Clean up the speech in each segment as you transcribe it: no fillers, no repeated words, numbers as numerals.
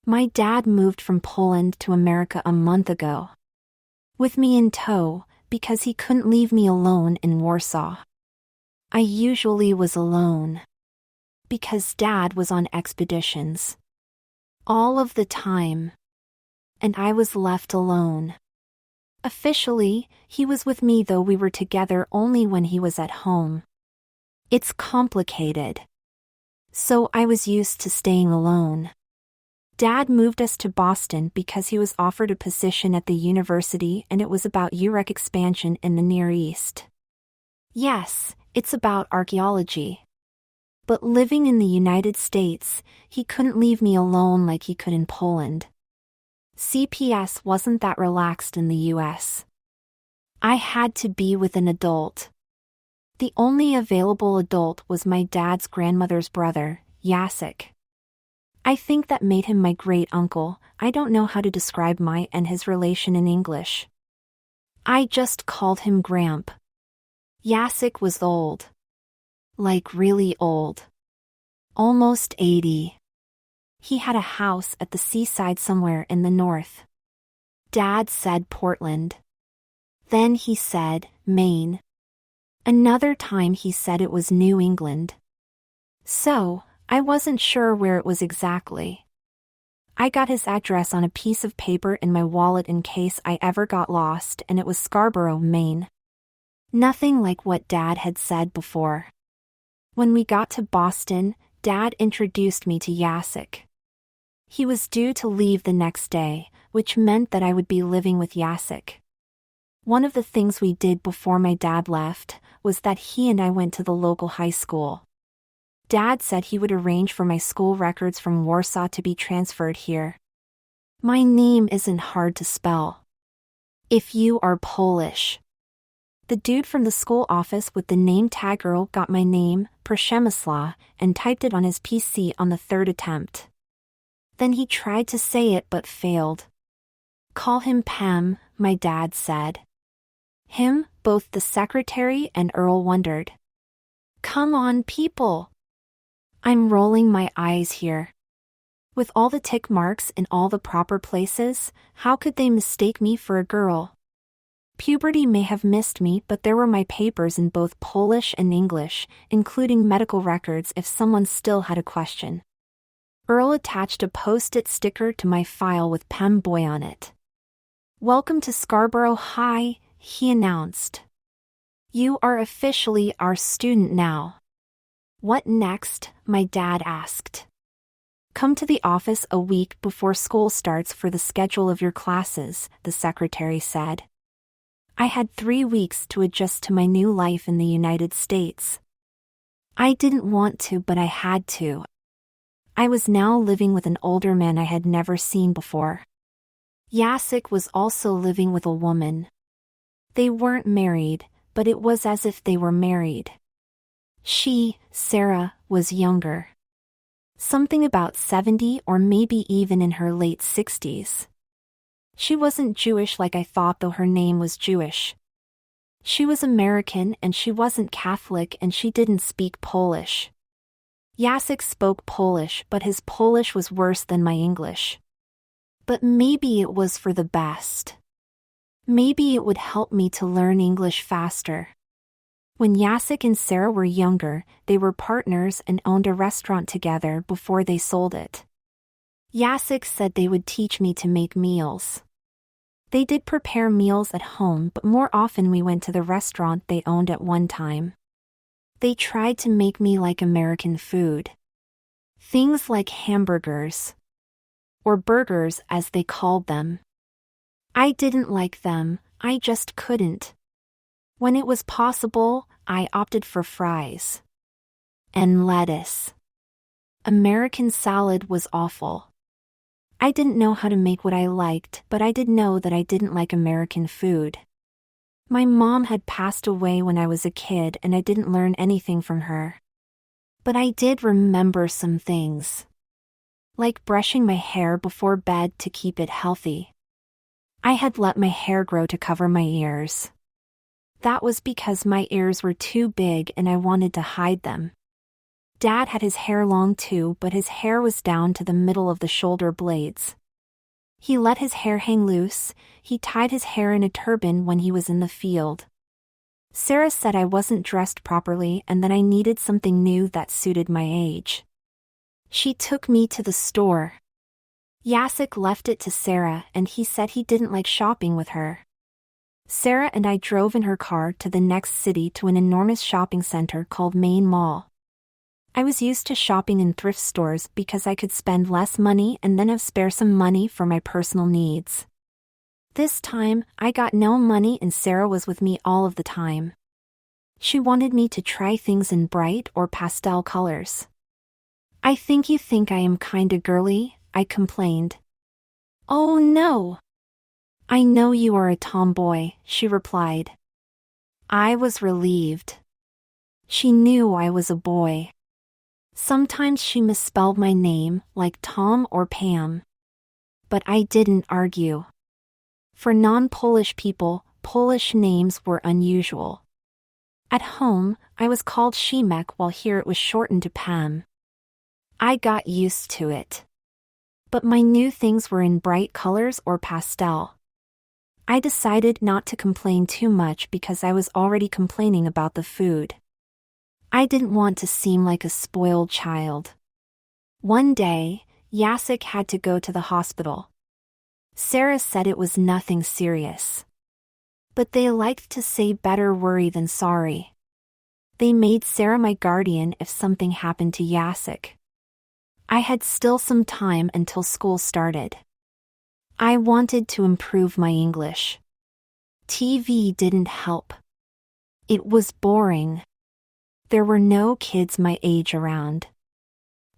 My dad moved from Poland to America a month ago. With me in tow, because he couldn't leave me alone in Warsaw. I usually was alone. Because Dad was on expeditions. All of the time. And I was left alone. Officially, he was with me though we were together only when he was at home. It's complicated. So I was used to staying alone. Dad moved us to Boston because he was offered a position at the university and it was about UREC expansion in the Near East. Yes, it's about archaeology. But living in the United States, he couldn't leave me alone like he could in Poland. CPS wasn't that relaxed in the US. I had to be with an adult. The only available adult was my dad's grandmother's brother, Jacek. I think that made him my great uncle. I don't know how to describe my and his relation in English. I just called him Gramp. Jacek was old. Like really old. Almost 80. He had a house at the seaside somewhere in the north. Dad said Portland. Then he said Maine. Another time he said it was New England. So, I wasn't sure where it was exactly. I got his address on a piece of paper in my wallet in case I ever got lost, and it was Scarborough, Maine. Nothing like what Dad had said before. When we got to Boston, Dad introduced me to Jacek. He was due to leave the next day, which meant that I would be living with Jacek. One of the things we did before my dad left was that he and I went to the local high school. Dad said he would arrange for my school records from Warsaw to be transferred here. My name isn't hard to spell. If you are Polish. The dude from the school office with the name tag girl got my name, Przemysław, and typed it on his PC on the third attempt. Then he tried to say it but failed. Call him Pem, my dad said. Him, both the secretary and Earl wondered. Come on, people. I'm rolling my eyes here. With all the tick marks in all the proper places, how could they mistake me for a girl? Puberty may have missed me, but there were my papers in both Polish and English, including medical records if someone still had a question. Earl attached a post-it sticker to my file with Pem Boy on it. Welcome to Scarborough High, he announced. You are officially our student now. What next? My dad asked. Come to the office a week before school starts for the schedule of your classes, the secretary said. I had 3 weeks to adjust to my new life in the United States. I didn't want to, but I had to. I was now living with an older man I had never seen before. Jacek was also living with a woman. They weren't married, but it was as if they were married. She, Sarah, was younger. Something about 70 or maybe even in her late 60s. She wasn't Jewish like I thought, though her name was Jewish. She was American and she wasn't Catholic and she didn't speak Polish. Jacek spoke Polish, but his Polish was worse than my English. But maybe it was for the best. Maybe it would help me to learn English faster. When Jacek and Sarah were younger, they were partners and owned a restaurant together before they sold it. Jacek said they would teach me to make meals. They did prepare meals at home, but more often we went to the restaurant they owned at one time. They tried to make me like American food. Things like hamburgers. Or burgers as they called them. I didn't like them, I just couldn't. When it was possible, I opted for fries. And lettuce. American salad was awful. I didn't know how to make what I liked, but I did know that I didn't like American food. My mom had passed away when I was a kid and I didn't learn anything from her. But I did remember some things. Like brushing my hair before bed to keep it healthy. I had let my hair grow to cover my ears. That was because my ears were too big and I wanted to hide them. Dad had his hair long too, but his hair was down to the middle of the shoulder blades. He let his hair hang loose. He tied his hair in a turban when he was in the field. Sarah said I wasn't dressed properly and that I needed something new that suited my age. She took me to the store. Jacek left it to Sarah and he said he didn't like shopping with her. Sarah and I drove in her car to the next city to an enormous shopping center called Main Mall. I was used to shopping in thrift stores because I could spend less money and then have spare some money for my personal needs. This time, I got no money and Sarah was with me all of the time. She wanted me to try things in bright or pastel colors. I think you think I am kinda girly, I complained. Oh no! I know you are a tomboy, she replied. I was relieved. She knew I was a boy. Sometimes she misspelled my name, like Tom or Pam. But I didn't argue. For non-Polish people, Polish names were unusual. At home, I was called Shimek while here it was shortened to Pam. I got used to it. But my new things were in bright colors or pastel. I decided not to complain too much because I was already complaining about the food. I didn't want to seem like a spoiled child. One day, Jacek had to go to the hospital. Sarah said it was nothing serious. But they liked to say better worry than sorry. They made Sarah my guardian if something happened to Jacek. I had still some time until school started. I wanted to improve my English. TV didn't help. It was boring. There were no kids my age around.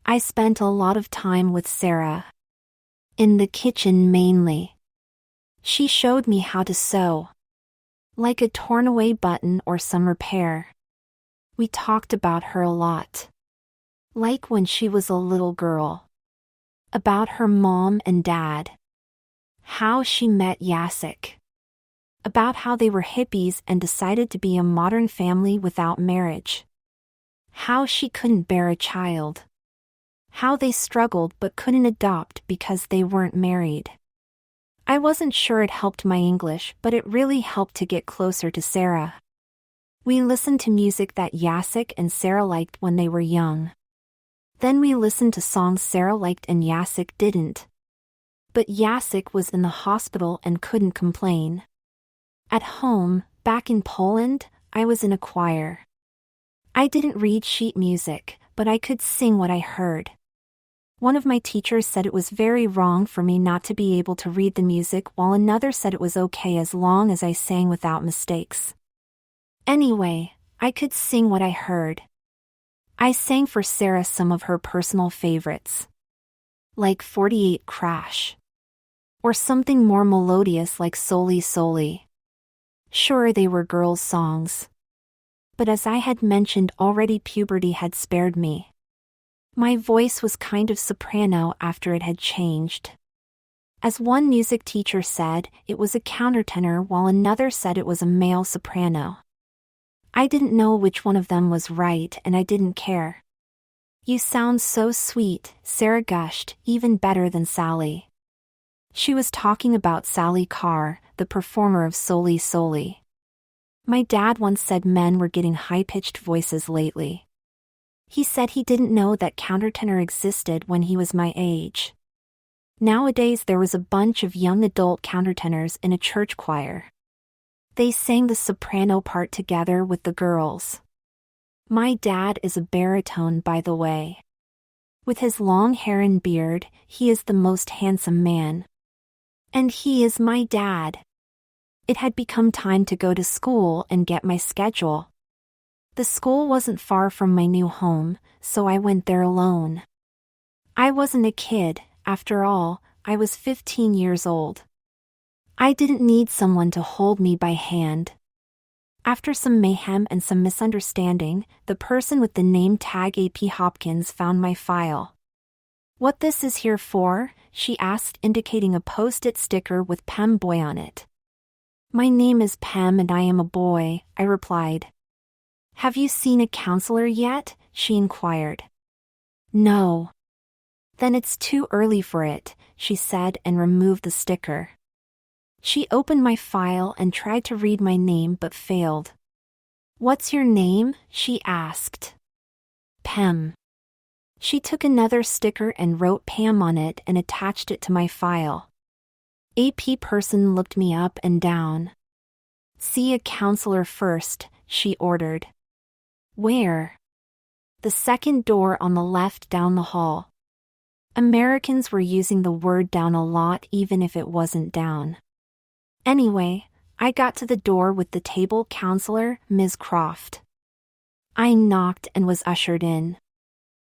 I spent a lot of time with Sarah. In the kitchen mainly. She showed me how to sew. Like a torn-away button or some repair. We talked about her a lot. Like when she was a little girl. About her mom and dad. How she met Jacek. About how they were hippies and decided to be a modern family without marriage. How she couldn't bear a child. How they struggled but couldn't adopt because they weren't married. I wasn't sure it helped my English, but it really helped to get closer to Sarah. We listened to music that Jacek and Sarah liked when they were young. Then we listened to songs Sarah liked and Jacek didn't. But Jacek was in the hospital and couldn't complain. At home, back in Poland, I was in a choir. I didn't read sheet music, but I could sing what I heard. One of my teachers said it was very wrong for me not to be able to read the music, while another said it was okay as long as I sang without mistakes. Anyway, I could sing what I heard. I sang for Sarah some of her personal favorites. Like 48 Crash. Or something more melodious like Soli Soli. Sure, they were girls' songs. But as I had mentioned already, puberty had spared me. My voice was kind of soprano after it had changed. As one music teacher said, it was a countertenor while another said it was a male soprano. I didn't know which one of them was right and I didn't care. You sound so sweet, Sarah gushed, even better than Sally. She was talking about Sally Carr, the performer of Soli Soli. My dad once said men were getting high-pitched voices lately. He said he didn't know that countertenor existed when he was my age. Nowadays there was a bunch of young adult countertenors in a church choir. They sang the soprano part together with the girls. My dad is a baritone, by the way. With his long hair and beard, he is the most handsome man. And he is my dad. It had become time to go to school and get my schedule. The school wasn't far from my new home, so I went there alone. I wasn't a kid, after all, I was 15 years old. I didn't need someone to hold me by hand. After some mayhem and some misunderstanding, the person with the name tag AP Hopkins found my file. What this is here for? She asked, indicating a post-it sticker with Pem Boy on it. My name is Pem and I am a boy, I replied. Have you seen a counselor yet? She inquired. No. Then it's too early for it, she said and removed the sticker. She opened my file and tried to read my name but failed. What's your name? She asked. Pam. She took another sticker and wrote Pam on it and attached it to my file. AP person looked me up and down. See a counselor first, she ordered. Where? The second door on the left down the hall. Americans were using the word down a lot even if it wasn't down. Anyway, I got to the door with the table counselor, Ms. Croft. I knocked and was ushered in.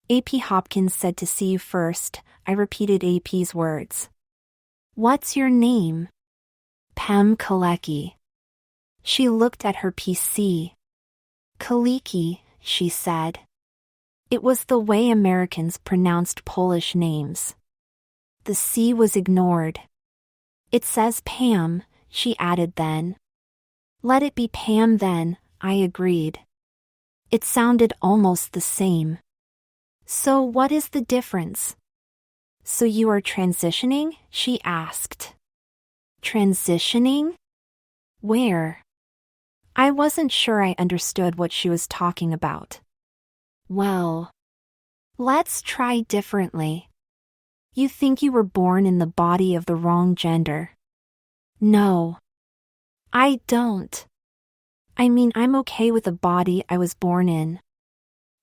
AP Hopkins said to see you first. I repeated AP's words. What's your name? Pam Kalecki. She looked at her PC. Kaliki, she said. It was the way Americans pronounced Polish names. The C was ignored. It says Pam, she added then. Let it be Pam then, I agreed. It sounded almost the same. So what is the difference? So you are transitioning? She asked. Transitioning? Where? I wasn't sure I understood what she was talking about. Well, let's try differently. You think you were born in the body of the wrong gender. No. I don't. I mean, I'm okay with the body I was born in.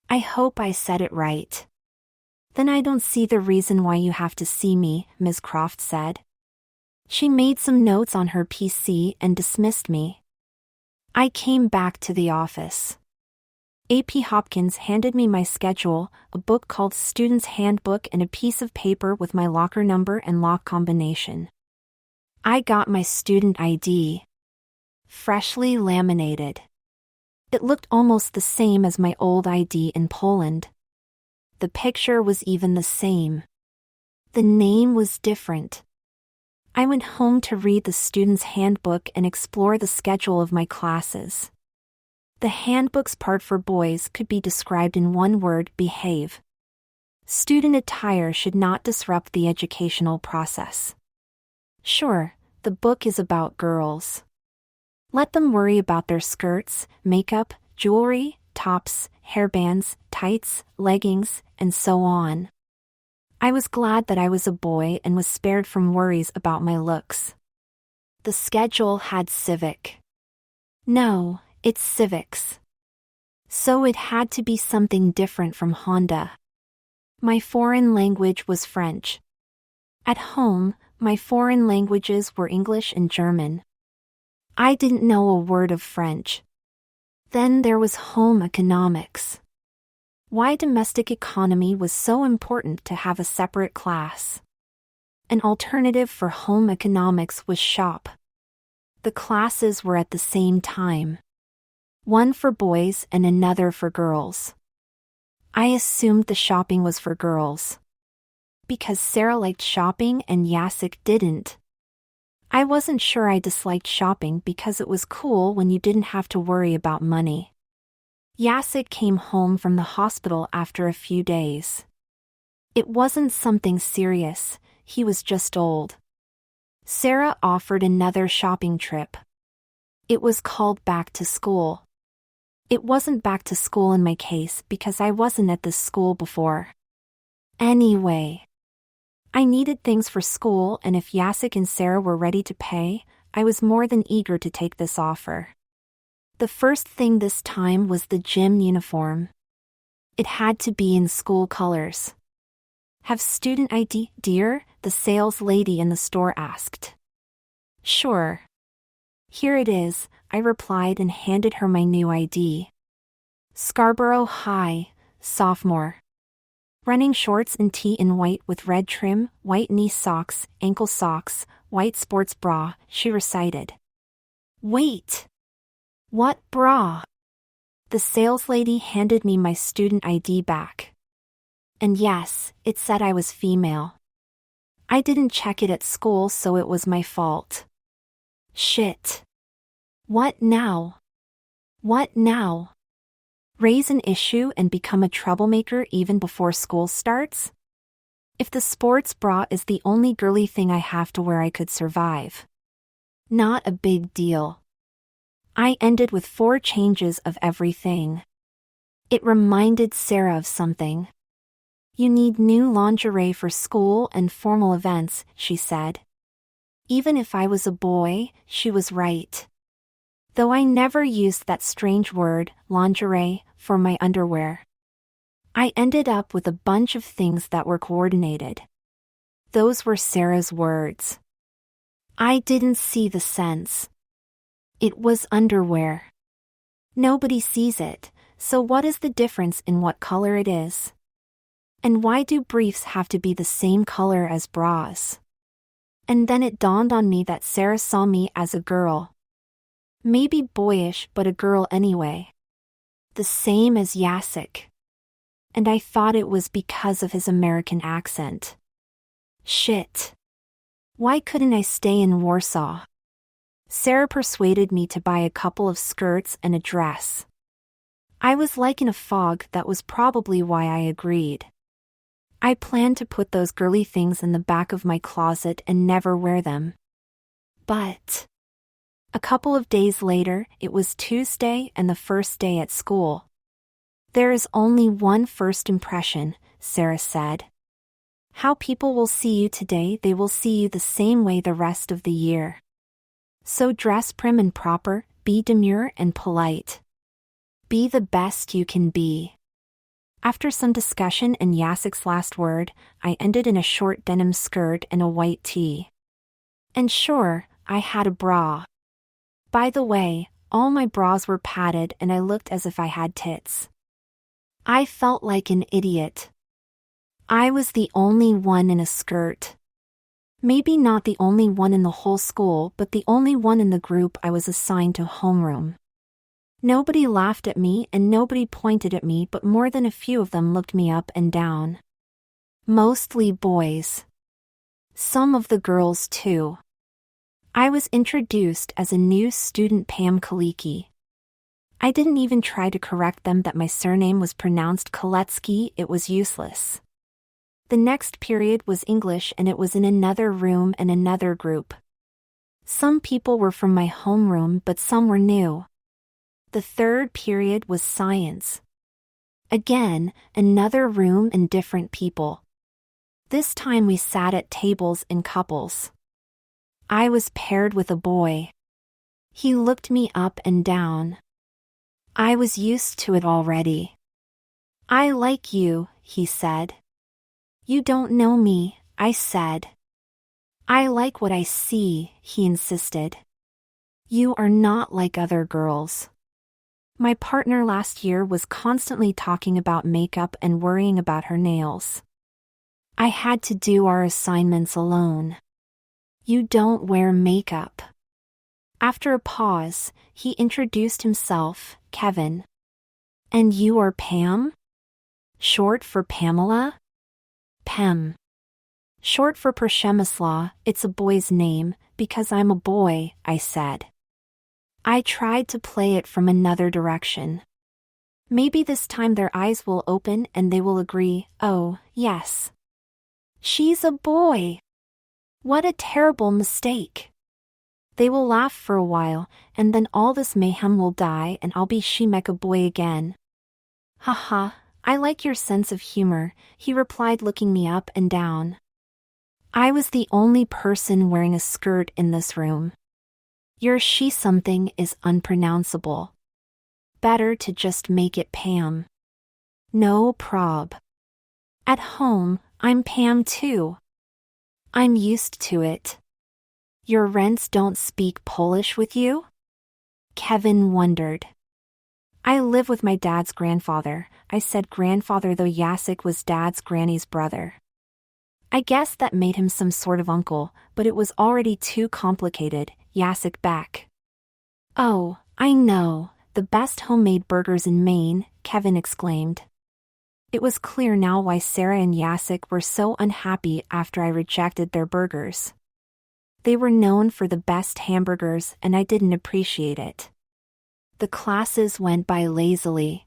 I hope I said it right. Then I don't see the reason why you have to see me, Ms. Croft said. She made some notes on her PC and dismissed me. I came back to the office. AP Hopkins handed me my schedule, a book called Student's Handbook and a piece of paper with my locker number and lock combination. I got my student ID. Freshly laminated. It looked almost the same as my old ID in Poland. The picture was even the same. The name was different. I went home to read the student's handbook and explore the schedule of my classes. The handbook's part for boys could be described in one word: behave. Student attire should not disrupt the educational process. Sure, the book is about girls. Let them worry about their skirts, makeup, jewelry, tops, hairbands, tights, leggings, and so on. I was glad that I was a boy and was spared from worries about my looks. The schedule had civic. No, it's civics. So it had to be something different from Honda. My foreign language was French. At home, my foreign languages were English and German. I didn't know a word of French. Then there was home economics. Why domestic economy was so important to have a separate class. An alternative for home economics was shop. The classes were at the same time. One for boys and another for girls. I assumed the shopping was for girls. Because Sarah liked shopping and Jacek didn't. I wasn't sure I disliked shopping because it was cool when you didn't have to worry about money. Jacek came home from the hospital after a few days. It wasn't something serious, he was just old. Sarah offered another shopping trip. It was called back to school. It wasn't back to school in my case because I wasn't at this school before. Anyway, I needed things for school, and if Jacek and Sarah were ready to pay, I was more than eager to take this offer. The first thing this time was the gym uniform. It had to be in school colors. Have student ID, dear? The sales lady in the store asked. Sure. Here it is, I replied and handed her my new ID. Scarborough High, sophomore. Running shorts and tee in white with red trim, white knee socks, ankle socks, white sports bra, she recited. Wait! What bra? The saleslady handed me my student ID back. And yes, it said I was female. I didn't check it at school, so it was my fault. Shit. What now? What now? Raise an issue and become a troublemaker even before school starts? If the sports bra is the only girly thing I have to wear, I could survive. Not a big deal. I ended with 4 changes of everything. It reminded Sarah of something. You need new lingerie for school and formal events, she said. Even if I was a boy, she was right. Though I never used that strange word, lingerie, for my underwear. I ended up with a bunch of things that were coordinated. Those were Sarah's words. I didn't see the sense. It was underwear. Nobody sees it, so what is the difference in what color it is? And why do briefs have to be the same color as bras? And then it dawned on me that Sarah saw me as a girl. Maybe boyish, but a girl anyway. The same as Jacek. And I thought it was because of his American accent. Shit. Why couldn't I stay in Warsaw? Sarah persuaded me to buy a couple of skirts and a dress. I was like in a fog. That was probably why I agreed. I planned to put those girly things in the back of my closet and never wear them. But a couple of days later, it was Tuesday and the first day at school. There is only one first impression, Sarah said. How people will see you today, they will see you the same way the rest of the year. So dress prim and proper, be demure and polite. Be the best you can be. After some discussion and Jacek's last word, I ended in a short denim skirt and a white tee. And sure, I had a bra. By the way, all my bras were padded and I looked as if I had tits. I felt like an idiot. I was the only one in a skirt. Maybe not the only one in the whole school, but the only one in the group I was assigned to homeroom. Nobody laughed at me and nobody pointed at me, but more than a few of them looked me up and down. Mostly boys. Some of the girls too. I was introduced as a new student, Pam Kaliki. I didn't even try to correct them that my surname was pronounced Koletsky, it was useless. The next period was English and it was in another room and another group. Some people were from my homeroom but some were new. The third period was science. Again, another room and different people. This time we sat at tables in couples. I was paired with a boy. He looked me up and down. I was used to it already. I like you, he said. You don't know me, I said. I like what I see, he insisted. You are not like other girls. My partner last year was constantly talking about makeup and worrying about her nails. I had to do our assignments alone. You don't wear makeup. After a pause, he introduced himself, Kevin. And you are Pam? Short for Pamela? Pem. Short for Przemysław, it's a boy's name, because I'm a boy, I said. I tried to play it from another direction. Maybe this time their eyes will open and they will agree, oh, yes. She's a boy. What a terrible mistake. They will laugh for a while, and then all this mayhem will die and I'll be Shemek, a boy again. Haha, I like your sense of humor, he replied, looking me up and down. I was the only person wearing a skirt in this room. Your she-something is unpronounceable. Better to just make it Pam. No prob. At home, I'm Pam too. I'm used to it. Your rents don't speak Polish with you? Kevin wondered. I live with my dad's grandfather, I said, grandfather though Jacek was dad's granny's brother. I guess that made him some sort of uncle, but it was already too complicated, Jacek back. Oh, I know, the best homemade burgers in Maine, Kevin exclaimed. It was clear now why Sarah and Jacek were so unhappy after I rejected their burgers. They were known for the best hamburgers and I didn't appreciate it. The classes went by lazily.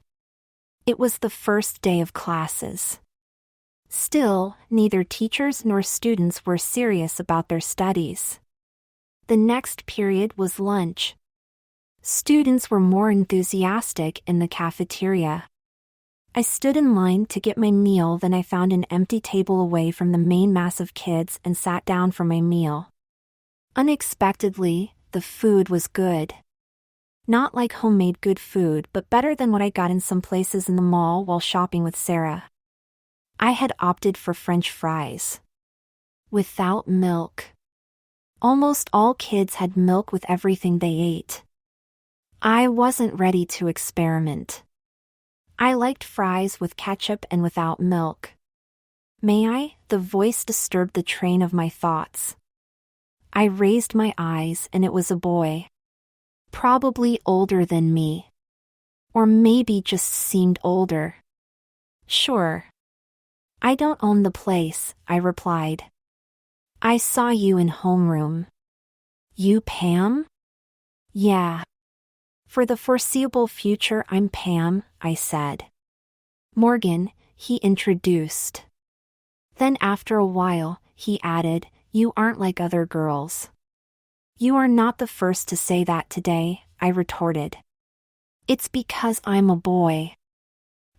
It was the first day of classes. Still, neither teachers nor students were serious about their studies. The next period was lunch. Students were more enthusiastic in the cafeteria. I stood in line to get my meal, then I found an empty table away from the main mass of kids and sat down for my meal. Unexpectedly, the food was good. Not like homemade good food, but better than what I got in some places in the mall while shopping with Sarah. I had opted for French fries. Without milk. Almost all kids had milk with everything they ate. I wasn't ready to experiment. I liked fries with ketchup and without milk. May I? The voice disturbed the train of my thoughts. I raised my eyes and it was a boy. Probably older than me. Or maybe just seemed older. Sure. I don't own the place, I replied. I saw you in homeroom. You Pam? Yeah. For the foreseeable future I'm Pam, I said. Morgan, he introduced. Then after a while, he added, you aren't like other girls. You are not the first to say that today, I retorted. It's because I'm a boy.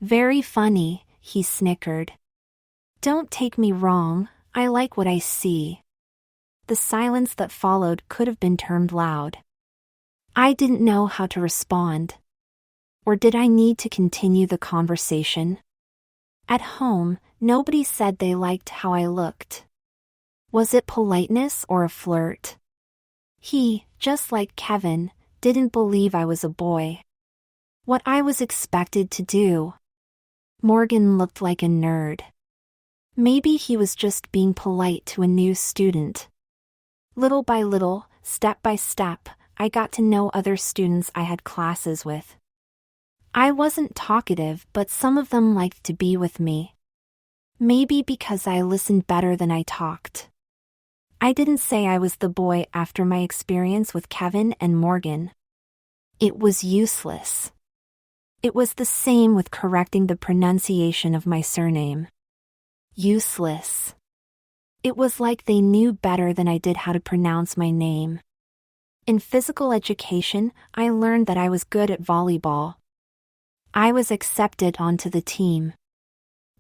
Very funny, he snickered. Don't take me wrong, I like what I see. The silence that followed could have been termed loud. I didn't know how to respond. Or did I need to continue the conversation? At home, nobody said they liked how I looked. Was it politeness or a flirt? He, just like Kevin, didn't believe I was a boy. What I was expected to do. Morgan looked like a nerd. Maybe he was just being polite to a new student. Little by little, step by step, I got to know other students I had classes with. I wasn't talkative, but some of them liked to be with me. Maybe because I listened better than I talked. I didn't say I was the boy after my experience with Kevin and Morgan. It was useless. It was the same with correcting the pronunciation of my surname. Useless. It was like they knew better than I did how to pronounce my name. In physical education, I learned that I was good at volleyball. I was accepted onto the team.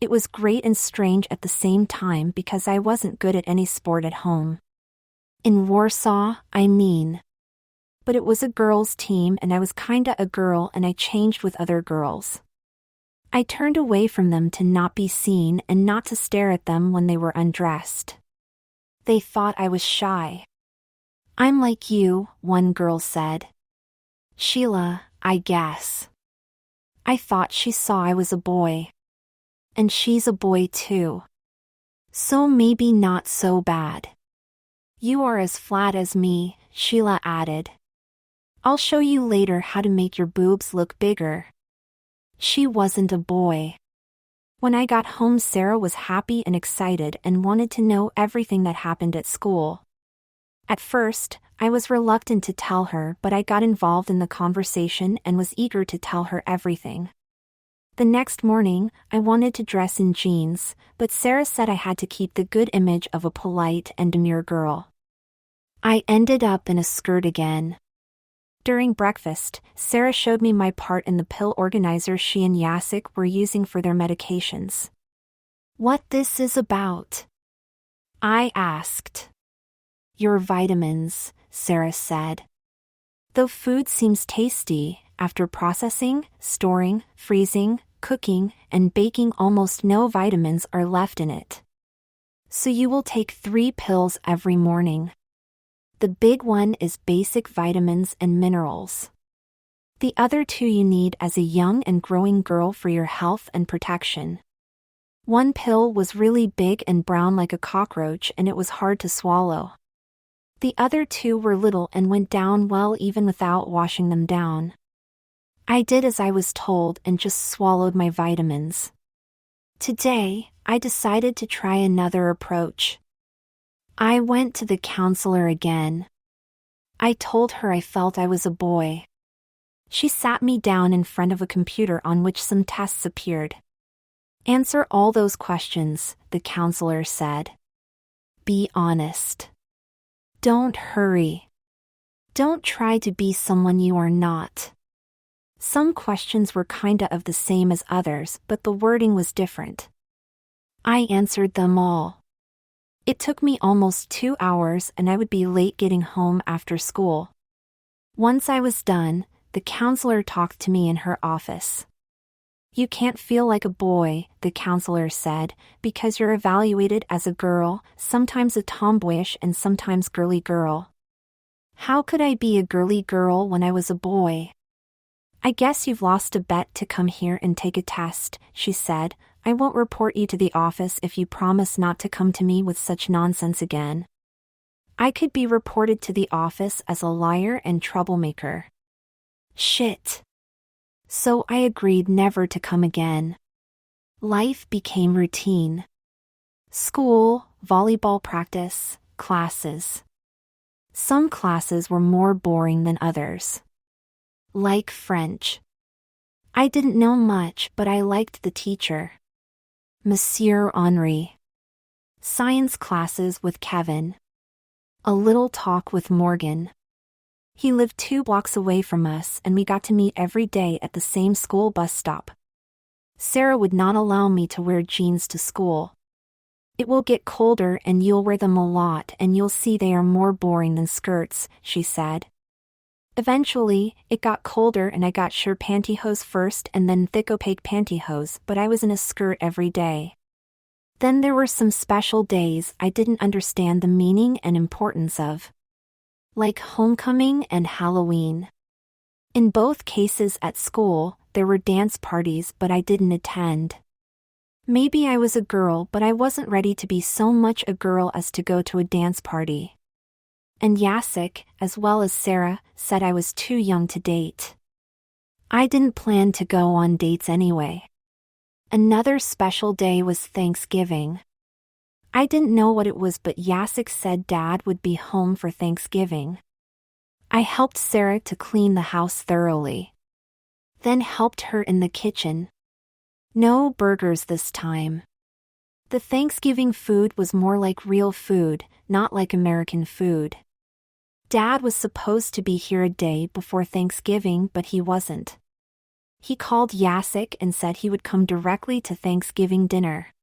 It was great and strange at the same time because I wasn't good at any sport at home. In Warsaw, I mean. But it was a girls' team and I was kinda a girl and I changed with other girls. I turned away from them to not be seen and not to stare at them when they were undressed. They thought I was shy. I'm like you, one girl said. Sheila, I guess. I thought she saw I was a boy. And she's a boy too. So maybe not so bad. You are as flat as me, Sheila added. I'll show you later how to make your boobs look bigger. She wasn't a boy. When I got home, Sarah was happy and excited and wanted to know everything that happened at school. At first, I was reluctant to tell her, but I got involved in the conversation and was eager to tell her everything. The next morning, I wanted to dress in jeans, but Sarah said I had to keep the good image of a polite and demure girl. I ended up in a skirt again. During breakfast, Sarah showed me my part in the pill organizer she and Yasik were using for their medications. What this is about? I asked. Your vitamins, Sarah said. Though food seems tasty, after processing, storing, freezing, cooking, and baking, almost no vitamins are left in it. So you will take 3 pills every morning. The big one is basic vitamins and minerals. The other 2 you need as a young and growing girl for your health and protection. One pill was really big and brown like a cockroach and it was hard to swallow. The other 2 were little and went down well even without washing them down. I did as I was told and just swallowed my vitamins. Today, I decided to try another approach. I went to the counselor again. I told her I felt I was a boy. She sat me down in front of a computer on which some tests appeared. Answer all those questions, the counselor said. Be honest. Don't hurry. Don't try to be someone you are not. Some questions were kinda of the same as others, but the wording was different. I answered them all. It took me almost 2 hours and I would be late getting home after school. Once I was done, the counselor talked to me in her office. You can't feel like a boy, the counselor said, because you're evaluated as a girl, sometimes a tomboyish and sometimes girly girl. How could I be a girly girl when I was a boy? I guess you've lost a bet to come here and take a test, she said. I won't report you to the office if you promise not to come to me with such nonsense again. I could be reported to the office as a liar and troublemaker. Shit. So I agreed never to come again. Life became routine. School, volleyball practice, classes. Some classes were more boring than others. Like French. I didn't know much, but I liked the teacher. Monsieur Henri. Science classes with Kevin. A little talk with Morgan. He lived 2 blocks away from us and we got to meet every day at the same school bus stop. Sarah would not allow me to wear jeans to school. It will get colder and you'll wear them a lot and you'll see they are more boring than skirts, she said. Eventually, it got colder and I got sheer pantyhose first and then thick opaque pantyhose, but I was in a skirt every day. Then there were some special days I didn't understand the meaning and importance of. Like homecoming and Halloween. In both cases at school, there were dance parties but I didn't attend. Maybe I was a girl but I wasn't ready to be so much a girl as to go to a dance party. And Jacek, as well as Sarah, said I was too young to date. I didn't plan to go on dates anyway. Another special day was Thanksgiving. I didn't know what it was but Jacek said Dad would be home for Thanksgiving. I helped Sarah to clean the house thoroughly. Then helped her in the kitchen. No burgers this time. The Thanksgiving food was more like real food, not like American food. Dad was supposed to be here a day before Thanksgiving but he wasn't. He called Jacek and said he would come directly to Thanksgiving dinner.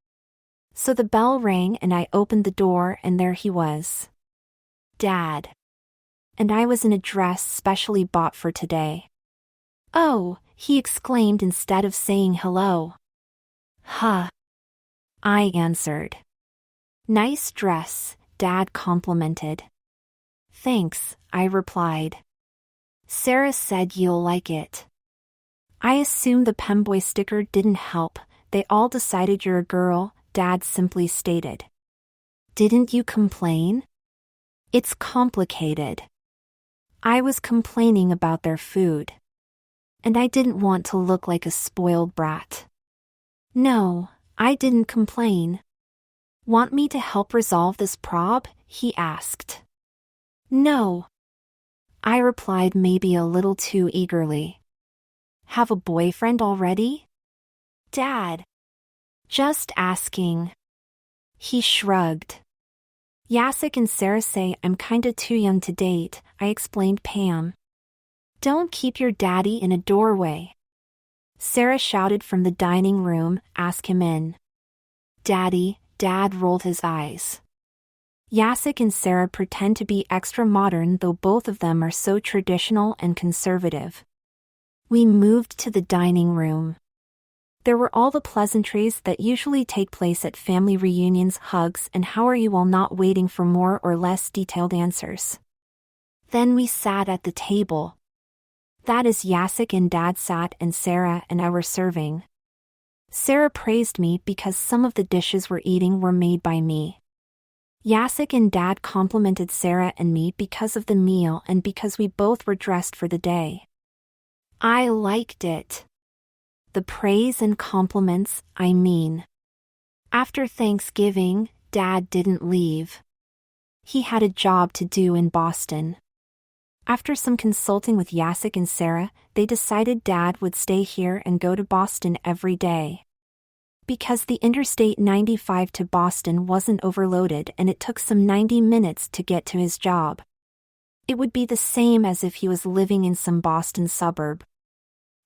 So the bell rang and I opened the door and there he was. Dad. And I was in a dress specially bought for today. Oh, he exclaimed instead of saying hello. Huh. I answered. Nice dress, Dad complimented. Thanks, I replied. Sarah said you'll like it. I assumed the Pemboy sticker didn't help, they all decided you're a girl, Dad simply stated. Didn't you complain? It's complicated. I was complaining about their food. And I didn't want to look like a spoiled brat. No, I didn't complain. Want me to help resolve this prob? He asked. No. I replied maybe a little too eagerly. Have a boyfriend already? Dad. Just asking. He shrugged. Jacek and Sarah say I'm kinda too young to date, I explained Pam. Don't keep your daddy in a doorway. Sarah shouted from the dining room, ask him in. Daddy, Dad rolled his eyes. Jacek and Sarah pretend to be extra modern though both of them are so traditional and conservative. We moved to the dining room. There were all the pleasantries that usually take place at family reunions, hugs, and how are you while not waiting for more or less detailed answers. Then we sat at the table. That is Jacek and Dad sat and Sarah and I were serving. Sarah praised me because some of the dishes we're eating were made by me. Jacek and Dad complimented Sarah and me because of the meal and because we both were dressed for the day. I liked it. The praise and compliments, I mean. After Thanksgiving, Dad didn't leave. He had a job to do in Boston. After some consulting with Jacek and Sarah, they decided Dad would stay here and go to Boston every day. Because the Interstate 95 to Boston wasn't overloaded and it took some 90 minutes to get to his job. It would be the same as if he was living in some Boston suburb.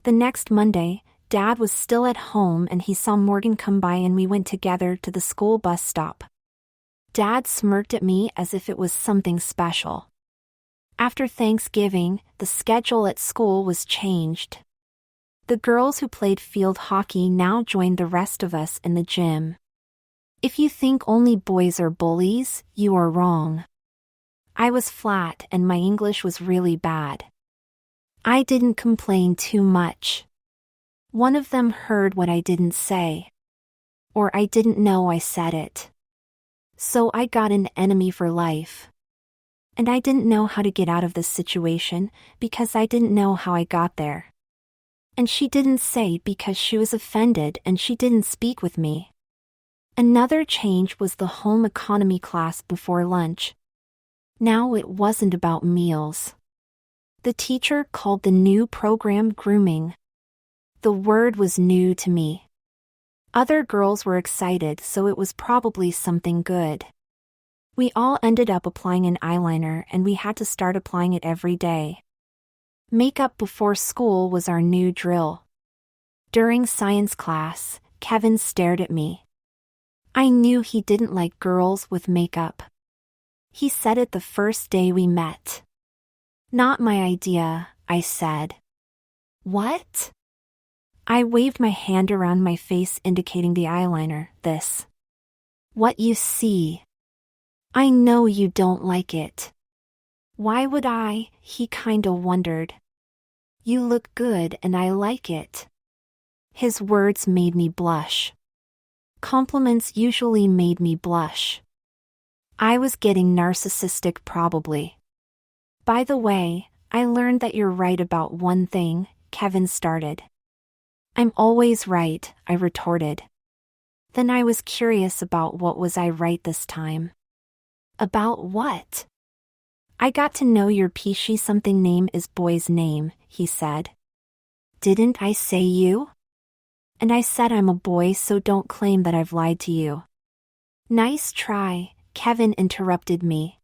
The next Monday, Dad was still at home and he saw Morgan come by and we went together to the school bus stop. Dad smirked at me as if it was something special. After Thanksgiving, the schedule at school was changed. The girls who played field hockey now joined the rest of us in the gym. If you think only boys are bullies, you are wrong. I was flat and my English was really bad. I didn't complain too much. One of them heard what I didn't say. Or I didn't know I said it. So I got an enemy for life. And I didn't know how to get out of this situation because I didn't know how I got there. And she didn't say because she was offended and she didn't speak with me. Another change was the home economy class before lunch. Now it wasn't about meals. The teacher called the new program grooming. The word was new to me. Other girls were excited, so it was probably something good. We all ended up applying an eyeliner and we had to start applying it every day. Makeup before school was our new drill. During science class, Kevin stared at me. I knew he didn't like girls with makeup. He said it the first day we met. Not my idea, I said. What? I waved my hand around my face indicating the eyeliner. This. What you see. I know you don't like it. Why would I? He kinda wondered. You look good and I like it. His words made me blush. Compliments usually made me blush. I was getting narcissistic probably. By the way, I learned that you're right about one thing, Kevin started. I'm always right, I retorted. Then I was curious about what was I right this time. About what? I got to know your Peachy something name is boy's name, he said. Didn't I say you? And I said I'm a boy, so don't claim that I've lied to you. Nice try, Kevin interrupted me.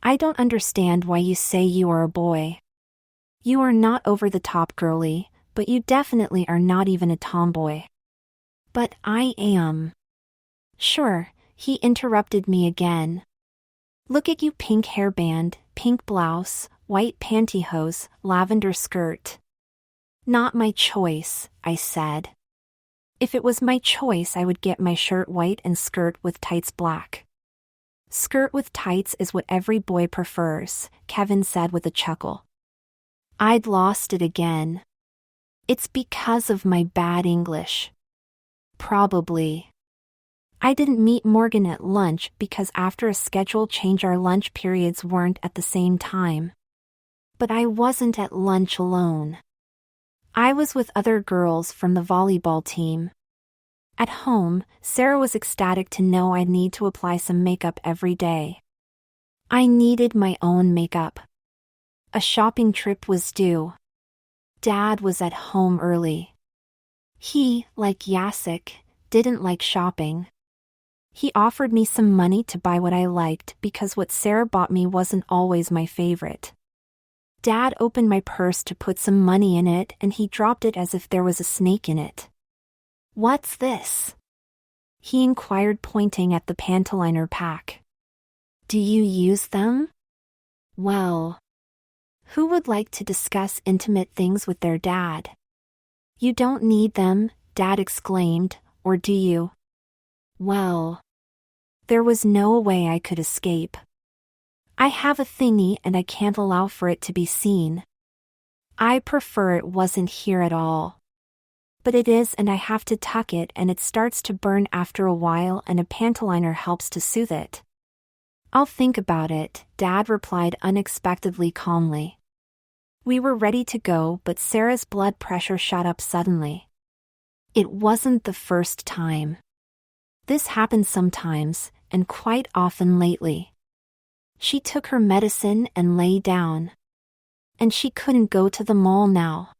I don't understand why you say you are a boy. You are not over the top girly, but you definitely are not even a tomboy. But I am. Sure, he interrupted me again. Look at you, pink hairband, pink blouse, white pantyhose, lavender skirt. Not my choice, I said. If it was my choice, I would get my shirt white and skirt with tights black. Skirt with tights is what every boy prefers, Kevin said with a chuckle. I'd lost it again. It's because of my bad English. Probably. I didn't meet Morgan at lunch because after a schedule change our lunch periods weren't at the same time. But I wasn't at lunch alone. I was with other girls from the volleyball team. At home, Sarah was ecstatic to know I'd need to apply some makeup every day. I needed my own makeup. A shopping trip was due. Dad was at home early. He, like Jacek, didn't like shopping. He offered me some money to buy what I liked because what Sarah bought me wasn't always my favorite. Dad opened my purse to put some money in it and he dropped it as if there was a snake in it. What's this? He inquired, pointing at the pantaliner pack. Do you use them? Well, who would like to discuss intimate things with their dad? You don't need them, Dad exclaimed, or do you? Well, there was no way I could escape. I have a thingy and I can't allow for it to be seen. I prefer it wasn't here at all. But it is, and I have to tuck it and it starts to burn after a while and a pantaliner helps to soothe it. I'll think about it, Dad replied unexpectedly calmly. We were ready to go, but Sarah's blood pressure shot up suddenly. It wasn't the first time. This happened sometimes, and quite often lately. She took her medicine and lay down. And she couldn't go to the mall now.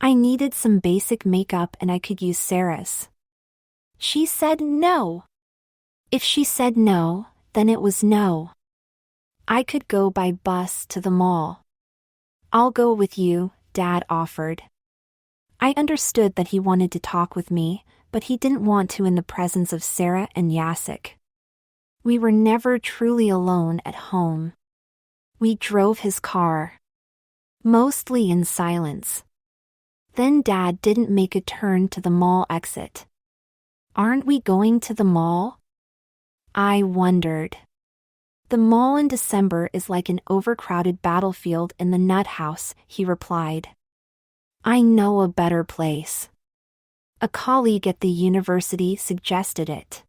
I needed some basic makeup and I could use Sarah's. She said no. If she said no, then it was no. I could go by bus to the mall. I'll go with you, Dad offered. I understood that he wanted to talk with me, but he didn't want to in the presence of Sarah and Jacek. We were never truly alone at home. We drove his car. Mostly in silence. Then Dad didn't make a turn to the mall exit. Aren't we going to the mall? I wondered. The mall in December is like an overcrowded battlefield in the nut house, he replied. I know a better place. A colleague at the university suggested it.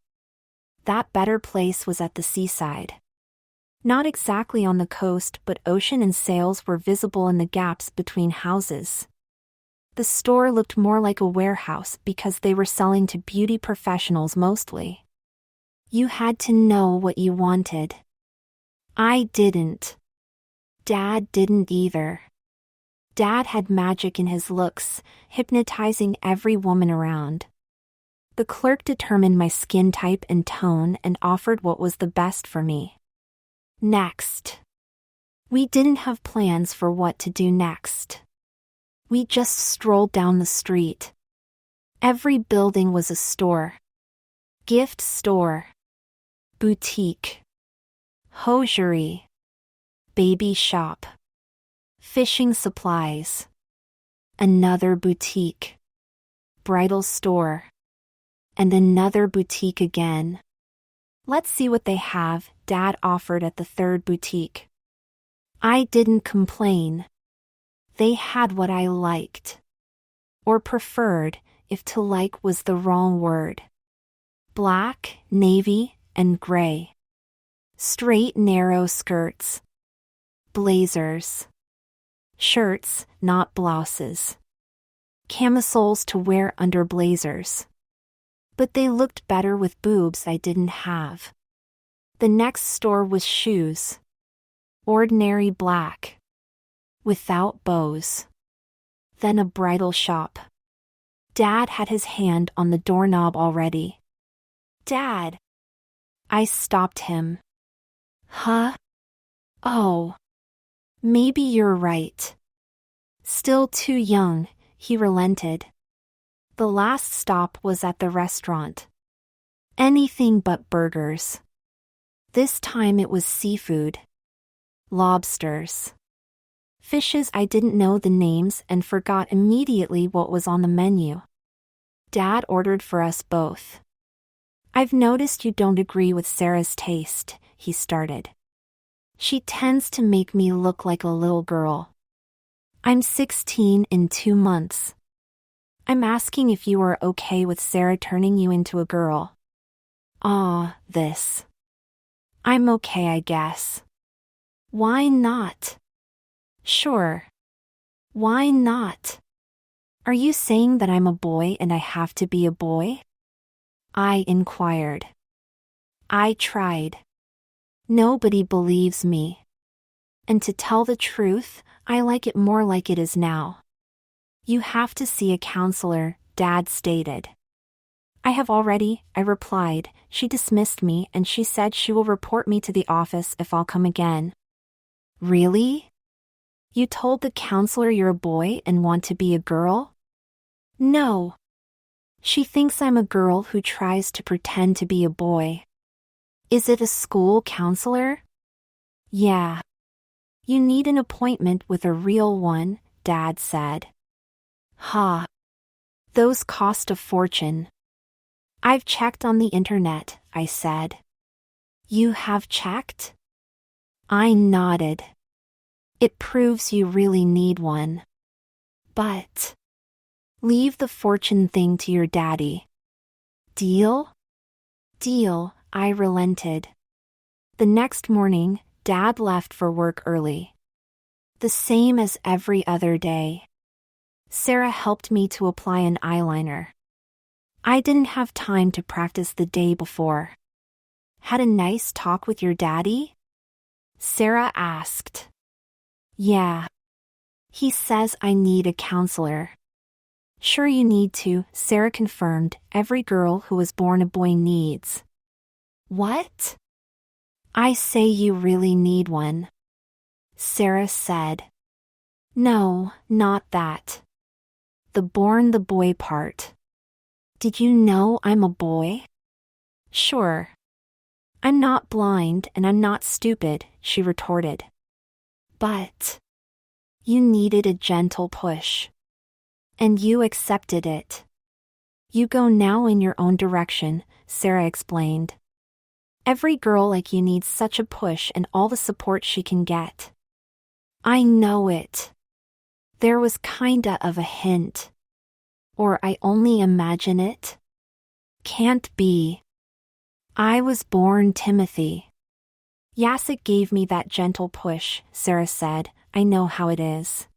That better place was at the seaside. Not exactly on the coast, but ocean and sails were visible in the gaps between houses. The store looked more like a warehouse because they were selling to beauty professionals mostly. You had to know what you wanted. I didn't. Dad didn't either. Dad had magic in his looks, hypnotizing every woman around. The clerk determined my skin type and tone and offered what was the best for me. Next. We didn't have plans for what to do next. We just strolled down the street. Every building was a store. Gift store. Boutique. Hosiery. Baby shop. Fishing supplies. Another boutique. Bridal store. And another boutique again. Let's see what they have, Dad offered at the third boutique. I didn't complain. They had what I liked. Or preferred, if to like was the wrong word. Black, navy, and gray. Straight narrow skirts. Blazers. Shirts, not blouses. Camisoles to wear under blazers. But they looked better with boobs I didn't have. The next store was shoes. Ordinary black. Without bows. Then a bridal shop. Dad had his hand on the doorknob already. Dad! I stopped him. Huh? Oh. Maybe you're right. Still too young, he relented. The last stop was at the restaurant. Anything but burgers. This time it was seafood. Lobsters. Fishes I didn't know the names and forgot immediately what was on the menu. Dad ordered for us both. I've noticed you don't agree with Sarah's taste, he started. She tends to make me look like a little girl. I'm 16 in 2 months. I'm asking if you are okay with Sarah turning you into a girl. This. I'm okay, I guess. Why not? Sure. Why not? Are you saying that I'm a boy and I have to be a boy? I inquired. I tried. Nobody believes me. And to tell the truth, I like it more like it is now. You have to see a counselor, Dad stated. I have already, I replied. She dismissed me and she said she will report me to the office if I'll come again. Really? You told the counselor you're a boy and want to be a girl? No. She thinks I'm a girl who tries to pretend to be a boy. Is it a school counselor? Yeah. You need an appointment with a real one, Dad said. Ha. Those cost a fortune. I've checked on the internet, I said. You have checked? I nodded. It proves you really need one. But leave the fortune thing to your daddy. Deal? Deal, I relented. The next morning, Dad left for work early. The same as every other day. Sarah helped me to apply an eyeliner. I didn't have time to practice the day before. Had a nice talk with your daddy? Sarah asked. Yeah. He says I need a counselor. Sure you need to, Sarah confirmed. Every girl who was born a boy needs. What? I say you really need one. Sarah said. No, not that. The born the boy part. Did you know I'm a boy? Sure. I'm not blind and I'm not stupid, she retorted. But you needed a gentle push. And you accepted it. You go now in your own direction, Sarah explained. Every girl like you needs such a push and all the support she can get. I know it. There was kinda of a hint. Or I only imagine it? Can't be. I was born Timothy. Jacek gave me that gentle push, Sarah said. I know how it is.